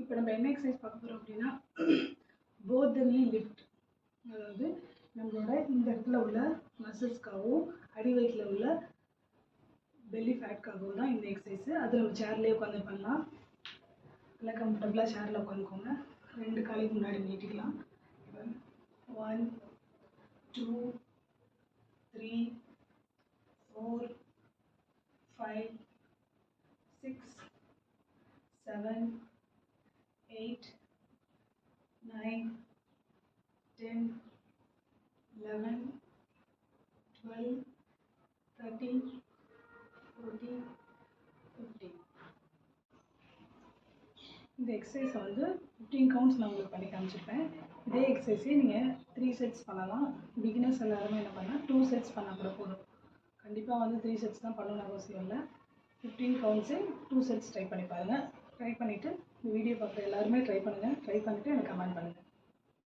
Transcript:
இப்போ நம்ம என்ன எக்ஸசைஸ் பார்க்க போகிறோம் அப்படின்னா போத் த knee லிஃப்ட். அதாவது நம்மளோட இந்த இடத்துல உள்ள மசில்ஸ்க்காகவும் அடி வயிற்றில் உள்ள பெல்லி ஃபேட்காகவும் தான் இந்த எக்ஸசைஸு. அது நம்ம சேர்லேயே உட்காந்து பண்ணலாம். நல்லா கம்ஃபர்டபுளாக சேரில் உட்காந்துக்கோங்க. 2 காலைக்கு முன்னாடி நீட்டிக்கலாம். 1 2 3 4 5 6 7 8 9 10 11 12 13 14 15. இந்த எக்ஸசைஸை வந்து 15 கவுண்ட்ஸ் நான் உங்களுக்கு பண்ணி காமிச்சிருப்பேன். இதே எக்ஸசைஸே நீங்கள் 3 செட்ஸ் பண்ணலாம். பிகினர்ஸ் எல்லாருமே என்ன பண்ணால் 2 செட்ஸ் பண்ணால் கூட போதும். கண்டிப்பாக வந்து 3 செட்ஸ் தான் பண்ணணும்னு அவசியம் இல்லை. 15 கவுண்ட்ஸு 2 செட்ஸ் ட்ரை பண்ணி பாருங்கள். ட்ரை பண்ணிவிட்டு இந்த வீடியோ பார்க்குற எல்லாருமே ட்ரை பண்ணுங்கள். ட்ரை பண்ணிவிட்டு எனக்கு கமெண்ட் பண்ணுங்கள்.